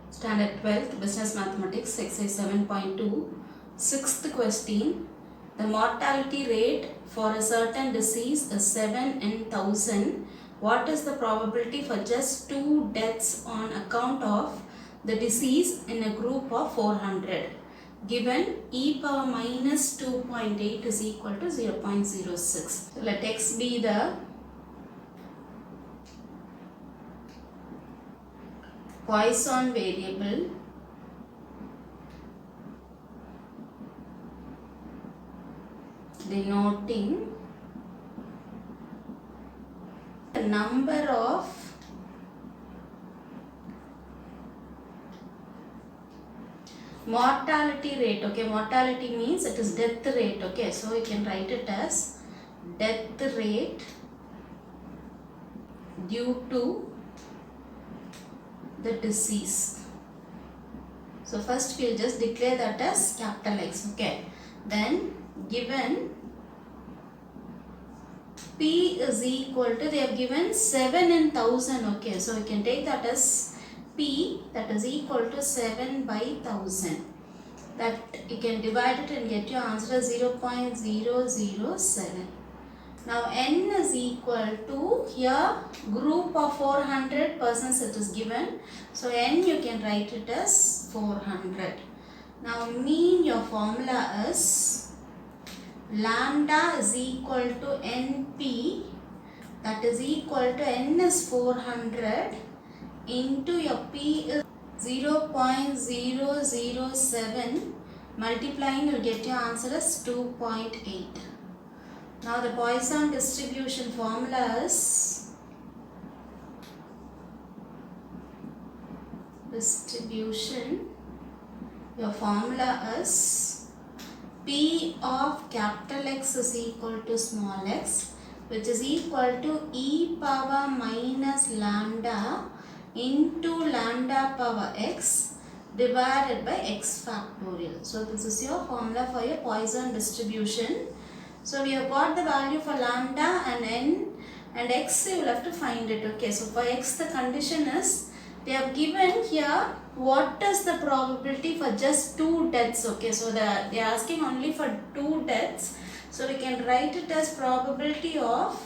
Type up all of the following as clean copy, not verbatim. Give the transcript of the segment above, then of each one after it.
Standard 12th Business Mathematics Exercise 7.2 Sixth question. The mortality rate for a certain disease is 7 in 1000. What is the probability for just 2 deaths on account of the disease in a group of 400? Given e power minus 2.8 is equal to 0.06. So let x be the Poisson variable denoting the number of mortality rate. Okay, mortality means it is death rate. Okay, so you can write it as death rate due to the disease. So first we'll just declare that as capital X. Okay, then given P is equal to, they have given 7 in 1000. Okay, so we can take that as P, that is equal to 7 by 1000. That you can divide it and get your answer as 0.007. Now n is equal to, here group of 400 persons it is given. So n you can write it as 400. Now mean, your formula is lambda is equal to NP, that is equal to n is 400 into your P is 0.007, multiplying you'll get your answer as 2.8. Now the Poisson distribution formula is your formula is P of capital X is equal to small x, which is equal to e power minus lambda into lambda power x divided by x factorial. So this is your formula for your Poisson distribution. So we have got the value for lambda and n, and x you will have to find it. Okay, so for x the condition is, they have given here what is the probability for just 2 deaths. Okay, so they are asking only for 2 deaths. So we can write it as probability of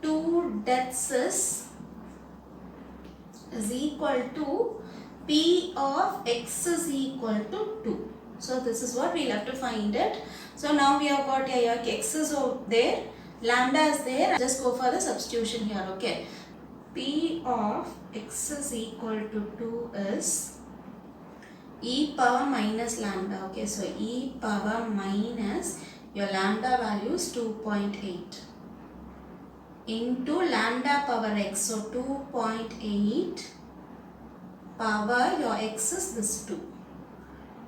2 deaths is equal to P of x is equal to 2. So this is what we will have to find it. So now we have got here x is there, lambda is there. Just go for the substitution here. Okay, P of x is equal to 2 is e power minus lambda. Okay, so e power minus your lambda value is 2.8 into lambda power x. So 2.8 power your x is this 2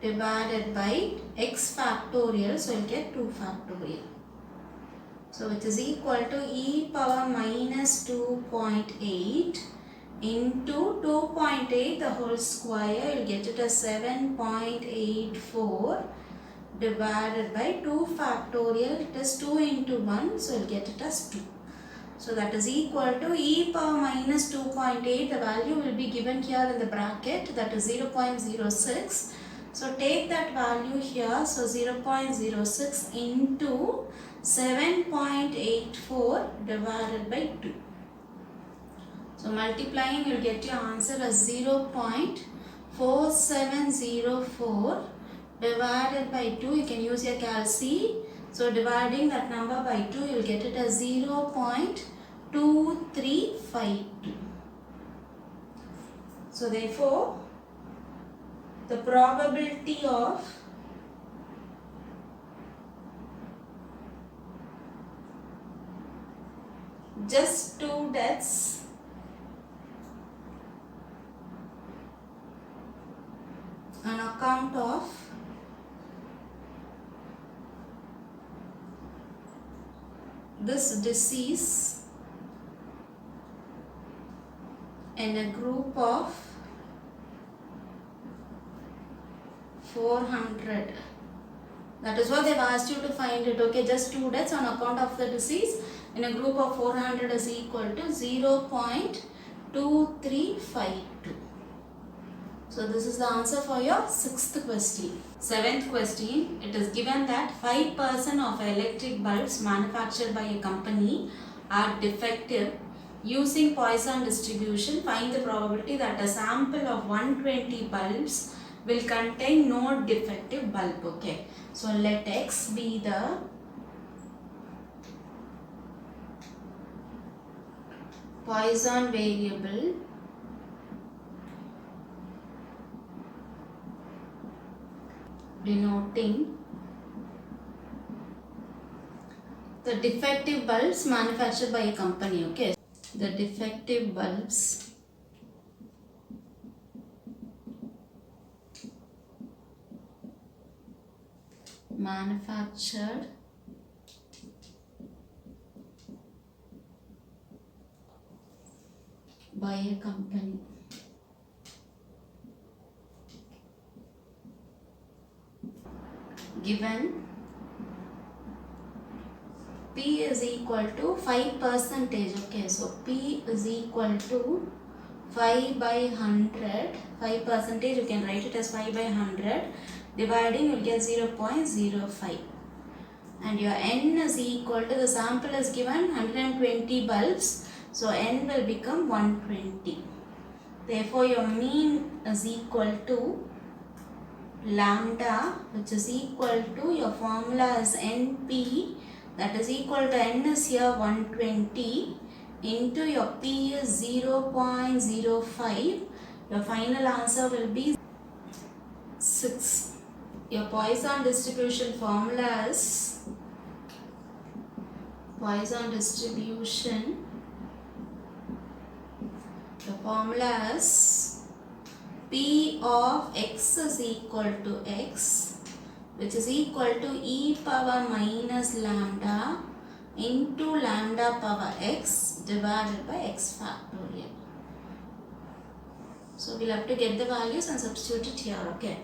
divided by x factorial. So you'll get 2 factorial. So which is equal to e power minus 2.8 into 2.8 the whole square. You'll get it as 7.84 divided by 2 factorial. It is 2 into 1. So you'll get it as 2. So that is equal to e power minus 2.8. The value will be given here in the bracket, that is 0.06. So take that value here. So 0.06 into 7.84 divided by 2. So multiplying you'll get your answer as 0.4704 divided by 2. You can use your calci. So dividing that number by 2, you'll get it as 0.2352. So therefore, the probability of just 2 deaths on account of this disease in a group of 400. That is what they've asked you to find it. Okay, just 2 deaths on account of the disease in a group of 400 is equal to 0.2352. So this is the answer for your 6th question. 7th question, it is given that 5% of electric bulbs manufactured by a company are defective. Using Poisson distribution, find the probability that a sample of 120 bulbs will contain no defective bulb. Okay, so let X be the Poisson variable denoting the defective bulbs manufactured by a company. Okay, the defective bulbs manufactured by a company. Given P is equal to 5%. Okay, so P is equal to 5 by 100. 5%, you can write it as 5 by 100. Dividing, you will get 0.05. And your N is equal to, the sample is given 120 bulbs. So N will become 120. Therefore, your mean is equal to lambda, which is equal to, your formula is NP, that is equal to, N is here 120 into your P is 0.05. Your final answer will be 6. Your Poisson distribution formula is Poisson distribution. The formula is P of X is equal to X, which is equal to e power minus lambda into lambda power X divided by X factorial. So we'll have to get the values and substitute it here. Okay.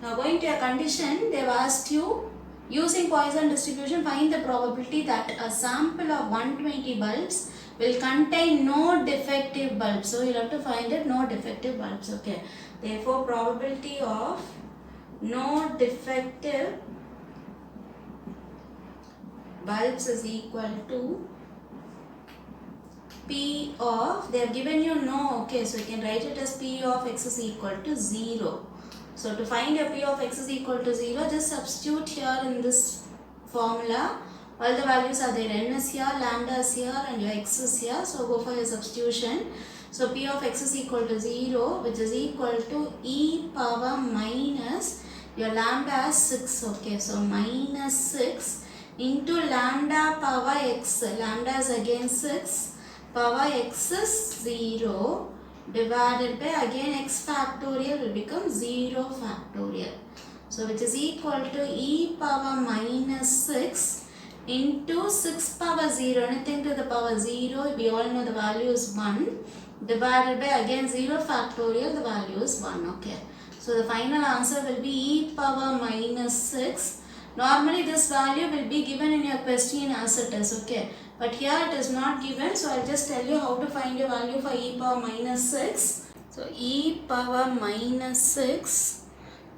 Now going to a condition, they've asked you, using Poisson distribution, find the probability that a sample of 120 bulbs will contain no defective bulbs. So you'll have to find it, no defective bulbs. Okay. Therefore, probability of no defective bulbs is equal to P of, they have given you no. Okay, so you can write it as P of X is equal to 0. So to find your P of X is equal to 0, just substitute here in this formula. All the values are there. N is here, lambda is here, and your X is here. So go for your substitution. So P of X is equal to 0, which is equal to e power minus, your lambda is 6. Okay, so minus 6 into lambda power X. Lambda is again 6. Power X is 0 divided by, again X factorial will become 0 factorial. So which is equal to e power minus 6 into 6 power 0, anything to the power 0, we all know the value is 1, divided by, again 0 factorial, the value is 1. Okay. So the final answer will be e power minus 6. Normally this value will be given in your question as it is. Okay. But here it is not given, so I'll just tell you how to find your value for e power minus 6. So e power minus 6,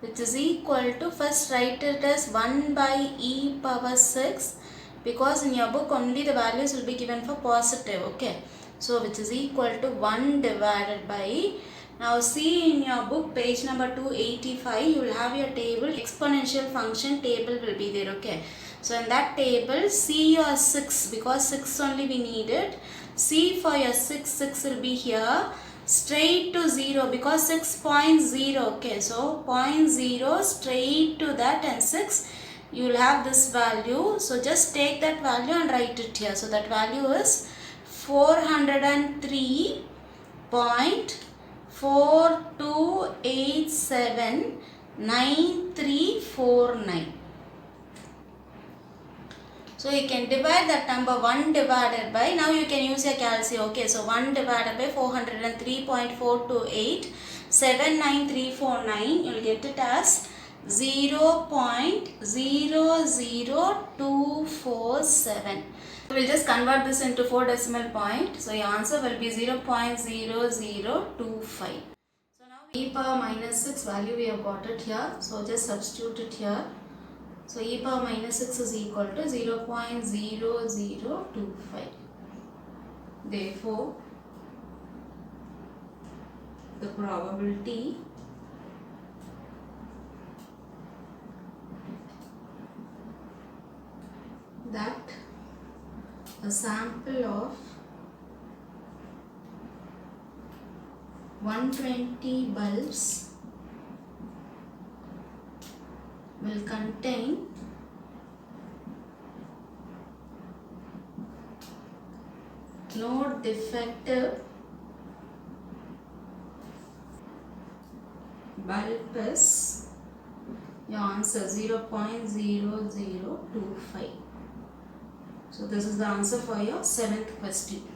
which is equal to, first write it as 1 by e power 6, because in your book only the values will be given for positive. Okay, so which is equal to 1 divided by, now see in your book page number 285, you will have your table, exponential function table will be there. Okay, so in that table, see your 6, because 6 only we needed. See for your 6 will be here straight to 0, because 6.0. Okay, so 0.0 straight to that, and 6 you will have this value. So just take that value and write it here. So that value is 403.42879349. So you can divide that number 1 divided by, now you can use your calculation. Okay, so 1 divided by 403.42879349, you will get it as 0.00247. We will just convert this into 4 decimal point. So your answer will be 0.0025. So now we e power minus 6 value we have got it here. So just substitute it here. So e power minus 6 is equal to 0.0025. Therefore, the probability that a sample of 120 bulbs will contain no defective bulb is your answer 0.0025. So this is the answer for your 7th question.